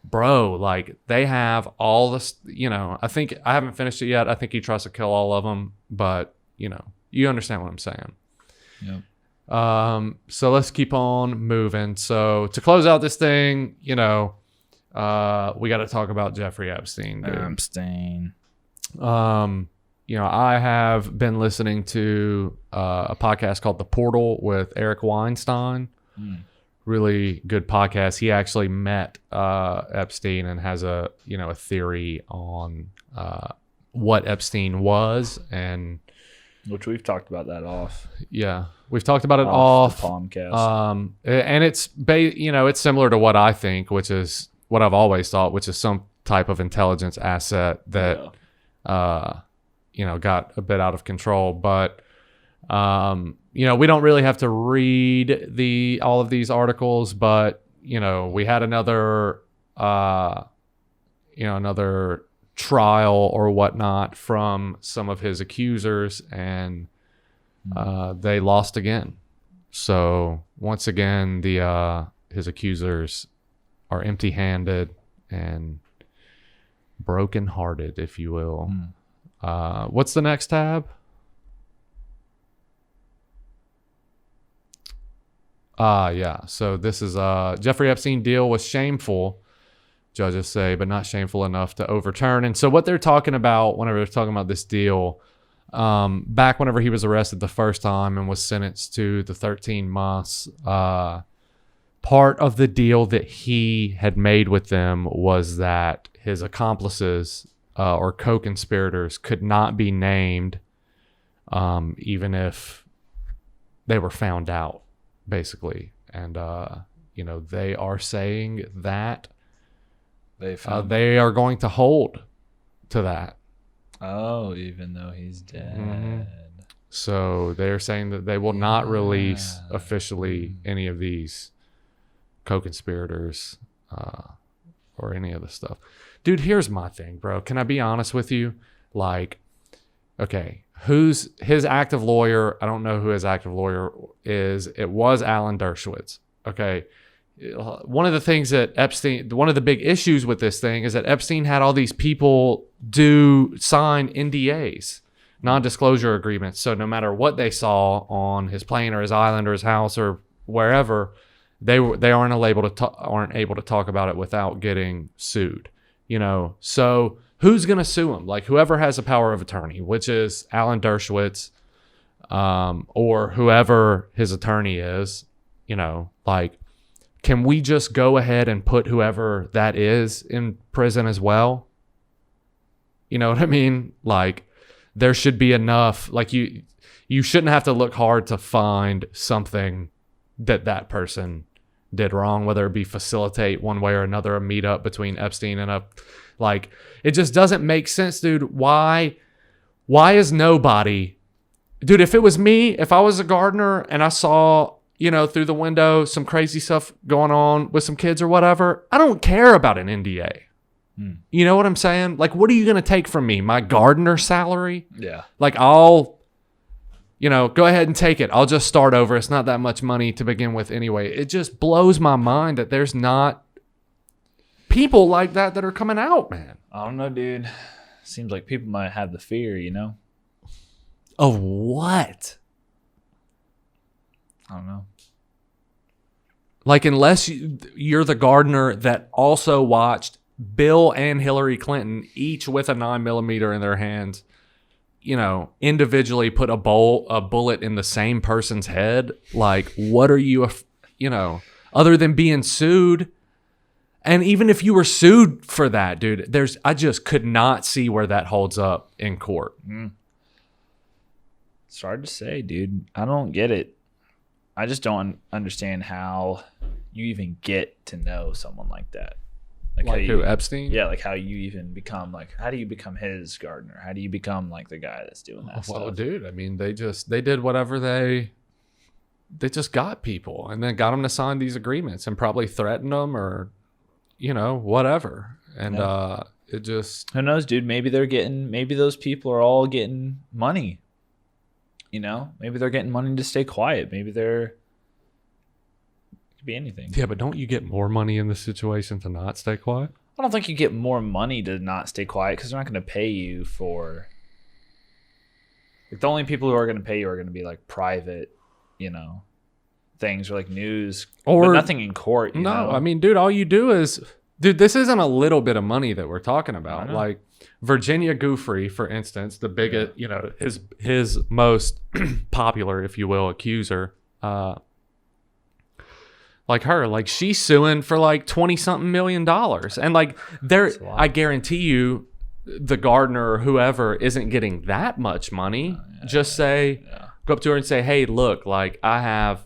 Bro, like they have all this, I think I haven't finished it yet. I think he tries to kill all of them, but you understand what I'm saying. Yeah. So let's keep on moving. So to close out this thing, we got to talk about Jeffrey Epstein. Dude. Epstein. I have been listening to a podcast called The Portal with Eric Weinstein. Really good podcast. He actually met Epstein and has a theory on what Epstein was, and which we've talked about that off. Yeah, we've talked about it off the podcast. And it's it's similar to what I think, which is what I've always thought, which is some type of intelligence asset that got a bit out of control, but we don't really have to read all of these articles, but we had another another trial or whatnot from some of his accusers, and they lost again. So once again, his accusers are empty-handed and broken-hearted, if you will. What's the next tab? Yeah. So this is Jeffrey Epstein deal was shameful, judges say, but not shameful enough to overturn. And so what they're talking about whenever they're talking about this deal, back whenever he was arrested the first time and was sentenced to the 13 months, part of the deal that he had made with them was that his accomplices or co-conspirators could not be named, even if they were found out, basically. And they are saying that they are going to hold to that. Oh, even though he's dead. Mm-hmm. So they're saying that they will not release officially any of these co-conspirators or any of the stuff. Dude, here's my thing, bro. Can I be honest with you? Like, okay, who's his active lawyer? I don't know who his active lawyer is. It was Alan Dershowitz. Okay. One of the things that one of the big issues with this thing is that Epstein had all these people sign NDAs, non-disclosure agreements. So no matter what they saw on his plane or his island or his house or wherever, they aren't able to talk about it without getting sued. So who's going to sue him? Like whoever has a power of attorney, which is Alan Dershowitz, or whoever his attorney is, like, can we just go ahead and put whoever that is in prison as well? You know what I mean? Like there should be enough, like you shouldn't have to look hard to find something that person did wrong, whether it be facilitate one way or another a meetup between Epstein and it just doesn't make sense, dude. Why is nobody, dude, if it was me, if I was a gardener and I saw, through the window some crazy stuff going on with some kids or whatever, I don't care about an NDA. You know what I'm saying? Like, what are you going to take from me? My gardener salary? Yeah. Like, I'll, go ahead and take it. I'll just start over. It's not that much money to begin with anyway. It just blows my mind that there's not people like that are coming out, man. I don't know, dude. Seems like people might have the fear, Of what? I don't know. Like, unless you're the gardener that also watched Bill and Hillary Clinton, each with a 9mm in their hands, individually put a bullet in the same person's head. Like, what are you, other than being sued? And even if you were sued for that, dude, I just could not see where that holds up in court. It's hard to say, dude. I don't get it. I just don't understand how you even get to know someone like that. Like who, Epstein? Yeah, like how you even become how do you become his gardener? How do you become like the guy that's doing that stuff? Well, dude, I mean, they did whatever they just got people and then got them to sign these agreements and probably threatened them or, whatever. And it just, who knows, dude? Maybe those people are all getting money. Maybe they're getting money to stay quiet. Maybe it could be anything. Yeah, but don't you get more money in this situation to not stay quiet? I don't think you get more money to not stay quiet because they're not going to pay you for. The only people who are going to pay you are going to be like private, things or like news, or but nothing in court. You know? I mean, dude, all you do is, this isn't a little bit of money that we're talking about. Like Virginia Giuffre, for instance, the biggest, his most popular, if you will, accuser, like her, like she's suing for like $20-something million. And like I guarantee you the gardener or whoever isn't getting that much money. Just say, go up to her and say, hey, look, like I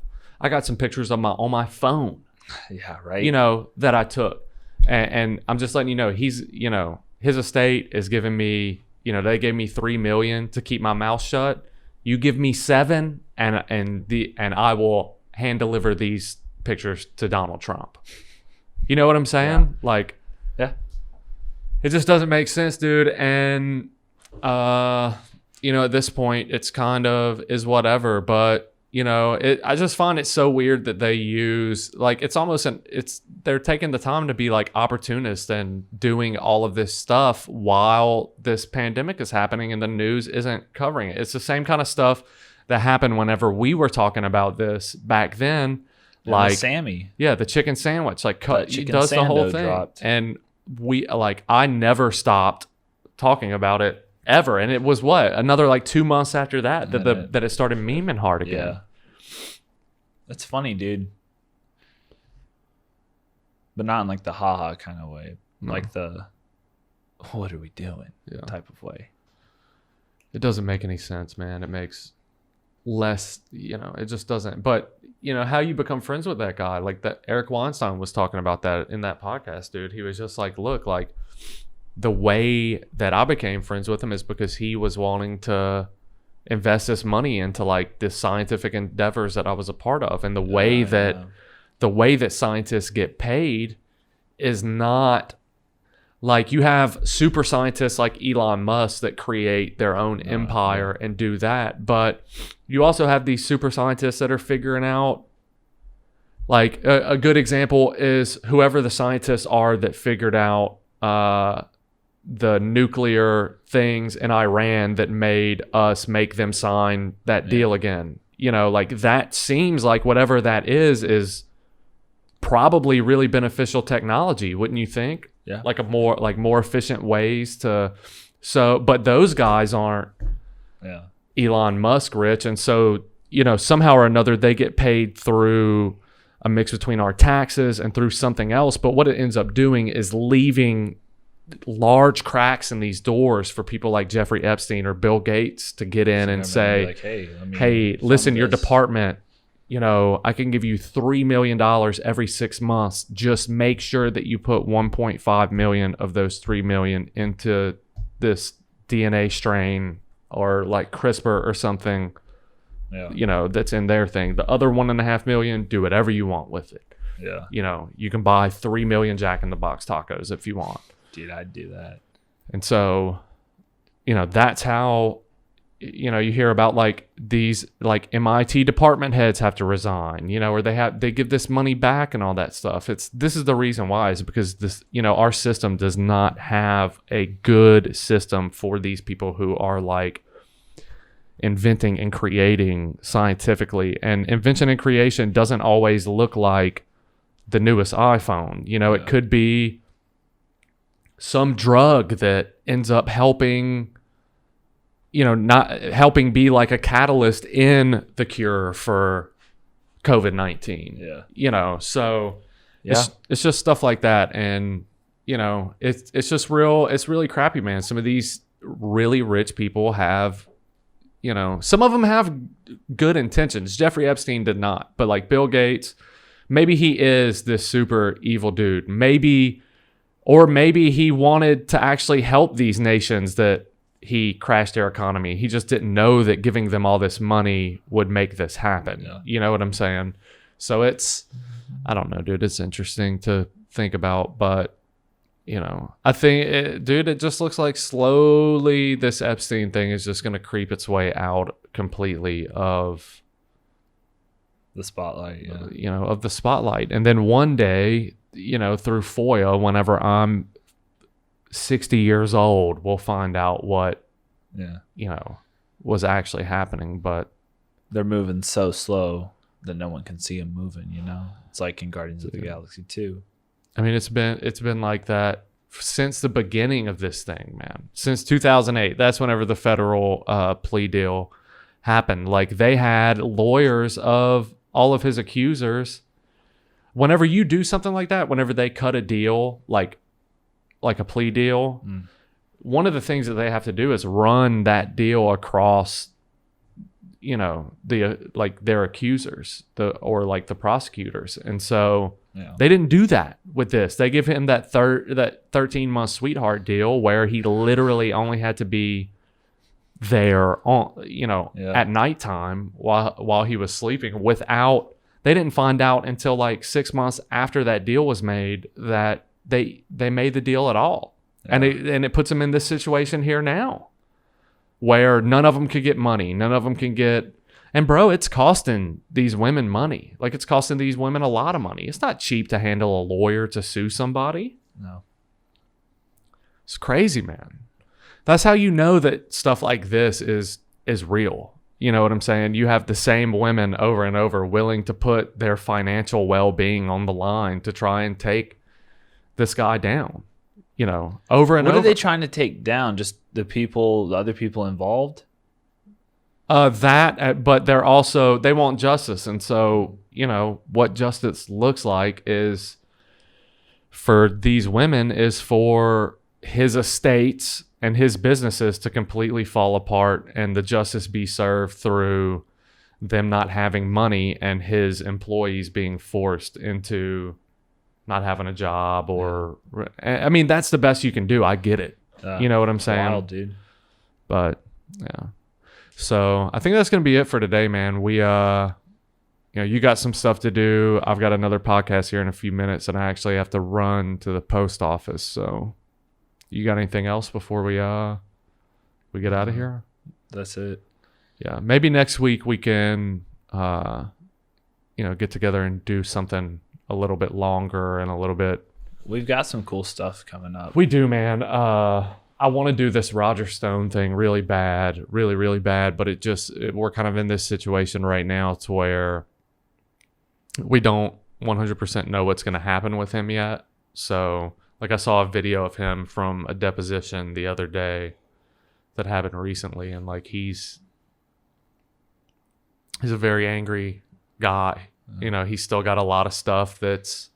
got some pictures on my phone. Yeah, right. That I took. And I'm just letting you know, he's, his estate is giving me, they gave me $3 million to keep my mouth shut. You give me $7 and I will hand deliver these pictures to Donald Trump. You know what I'm saying? Yeah. It just doesn't make sense, dude. And, at this point, it's kind of is whatever. But, I just find it so weird that they use, like, it's almost they're taking the time to be like opportunists and doing all of this stuff while this pandemic is happening and the news isn't covering it. It's the same kind of stuff that happened whenever we were talking about this back then. Like Sammy. Yeah, the chicken sandwich. Like he does the whole thing. Dropped. And I never stopped talking about it ever. And it was another like 2 months after that that it started memeing hard again. Yeah. That's funny, dude. But not in like the haha kind of way. No. Like the what are we doing type of way. It doesn't make any sense, man. It makes less, it just doesn't. But how you become friends with that guy, like that Eric Weinstein was talking about that in that podcast, dude. He was just like, look, like the way that I became friends with him is because he was wanting to invest this money into like this scientific endeavors that I was a part of. And the way that scientists get paid is not like you have super scientists like Elon Musk that create their own empire and do that. But you also have these super scientists that are figuring out, like a good example is whoever the scientists are that figured out the nuclear things in Iran that made us make them sign that deal again. Like that seems like whatever that is probably really beneficial technology, wouldn't you think? Yeah. Like more efficient ways to. So, but those guys aren't Elon Musk rich. And so, somehow or another, they get paid through a mix between our taxes and through something else. But what it ends up doing is leaving large cracks in these doors for people like Jeffrey Epstein or Bill Gates to get in and say, like, hey, listen, your department, I can give you $3 million every 6 months. Just make sure that you put 1.5 million of those 3 million into this DNA strain or like CRISPR or something, that's in their thing. The other 1.5 million, do whatever you want with it. Yeah. You can buy 3 million Jack in the Box tacos if you want. Dude, I'd do that. And so, that's how, you hear about like these like MIT department heads have to resign, or they give this money back and all that stuff. This is the reason why is because this, our system does not have a good system for these people who are like inventing and creating scientifically. And invention and creation doesn't always look like the newest iPhone. It could be some drug that ends up helping, not helping be like a catalyst in the cure for COVID-19. Yeah. So it's just stuff like that. And, it's just it's really crappy, man. Some of these really rich people have, some of them have good intentions. Jeffrey Epstein did not, but like Bill Gates, maybe he is this super evil dude. Maybe he wanted to actually help these nations that he crashed their economy. He just didn't know that giving them all this money would make this happen. Yeah. You know what I'm saying? So I don't know, dude. It's interesting to think about, but I think, it just looks like slowly this Epstein thing is just going to creep its way out completely of the spotlight, of the spotlight. And then one day, through FOIA, whenever I'm 60 years old, we'll find out what, was actually happening. But they're moving so slow that no one can see them moving, It's like in Guardians of the Galaxy 2. I mean, it's been like that since the beginning of this thing, man. Since 2008, that's whenever the federal plea deal happened. Like, they had lawyers of all of his accusers. Whenever you do something like that, whenever they cut a deal, like a plea deal, one of the things that they have to do is run that deal across, their accusers, the prosecutors. And so they didn't do that with this. They give him that 13-month sweetheart deal where he literally only had to be there at nighttime while he was sleeping they didn't find out until like 6 months after that deal was made that they made the deal at all. Yeah. And it puts them in this situation here now where none of them could get money. None of them can get, and bro, it's costing these women money. Like, it's costing these women a lot of money. It's not cheap to handle a lawyer to sue somebody. No. It's crazy, man. That's how you know that stuff like this is real. You know what I'm saying? You have the same women over and over willing to put their financial well-being on the line to try and take this guy down, over and over. What are they trying to take down? Just the other people involved? But they want justice. And so, what justice looks like is for these women is for his estates and his businesses to completely fall apart and the justice be served through them not having money and his employees being forced into not having a job or, I mean, that's the best you can do. I get it. You know what I'm saying? Wild, dude. But yeah. So I think that's going to be it for today, man. We, you got some stuff to do. I've got another podcast here in a few minutes and I actually have to run to the post office. So you got anything else before we get out of here? That's it. Yeah. Maybe next week we can, get together and do something a little bit longer and a little bit. We've got some cool stuff coming up. We do, man. I want to do this Roger Stone thing really bad, really, really bad. But we're kind of in this situation right now to where we don't 100% know what's going to happen with him yet. So, like, I saw a video of him from a deposition the other day that happened recently. And like, he's a very angry guy. He's still got a lot of stuff that's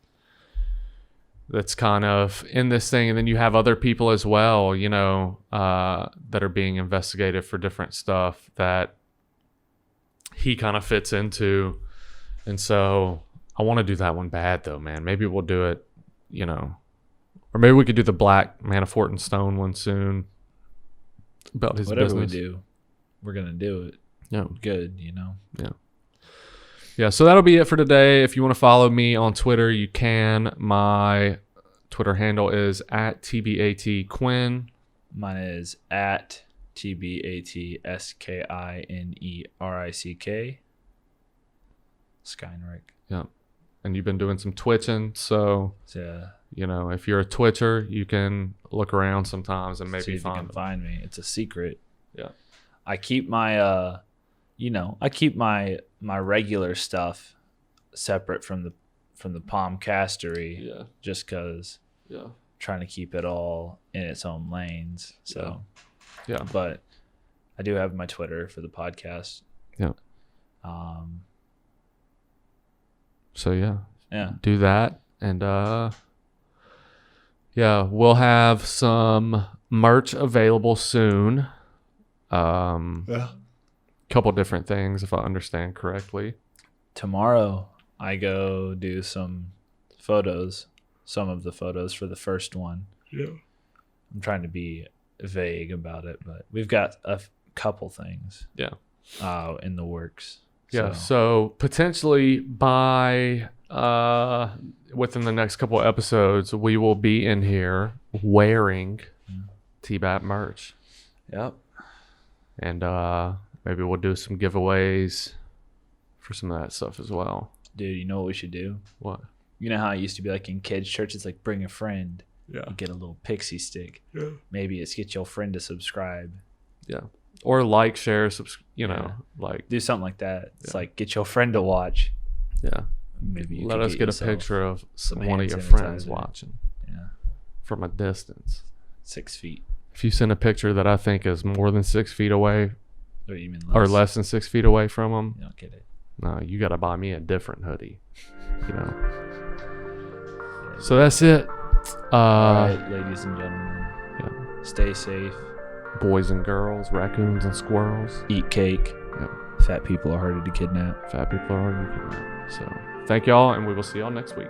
kind of in this thing. And then you have other people as well, that are being investigated for different stuff that he kind of fits into. And so I want to do that one bad though, man. Maybe we'll do it, or maybe we could do the Black Manafort and Stone one soon about his Whatever business. we do, we're going to do it. Yeah. Good, Yeah. Yeah, so that'll be it for today. If you want to follow me on Twitter, you can. My Twitter handle is @TBATQuinn. Mine is @TBATSKINERICK. Skynrick. Yeah. And you've been doing some twitching, so if you're a Twitcher, you can look around sometimes and maybe find me. It's a secret. Yeah. I keep my my regular stuff separate from the Palm Castery, just because trying to keep it all in its own lanes. So, Yeah. But I do have my Twitter for the podcast. Yeah. So Yeah. do that. And we'll have some merch available soon. Couple different things, if I understand correctly. Tomorrow I go do some of the photos for the first one. Yeah. I'm trying to be vague about it, but we've got a couple things. Yeah. In the works. Yeah. So potentially by within the next couple of episodes, we will be in here wearing T-Bat merch. Yep. And maybe we'll do some giveaways for some of that stuff as well. Dude, you know what we should do? What? You know how it used to be like in kids' church, it's like bring a friend. Yeah. You get a little pixie stick. Yeah. Maybe it's get your friend to subscribe. Yeah. Or like, share, like do something like that. It's like get your friend to watch. Yeah. Maybe you let us get a picture of one of your friends watching. Yeah. From a distance. 6 feet. If you send a picture that I think is more than 6 feet away, or you mean or less than 6 feet away from them, you don't get it. No, you got to buy me a different hoodie. So that's it. All right, ladies and gentlemen. Yeah. Stay safe. Boys and girls, raccoons and squirrels. Eat cake. Yep. Fat people are harder to kidnap. Fat people are harder to kidnap. So thank y'all, and we will see y'all next week.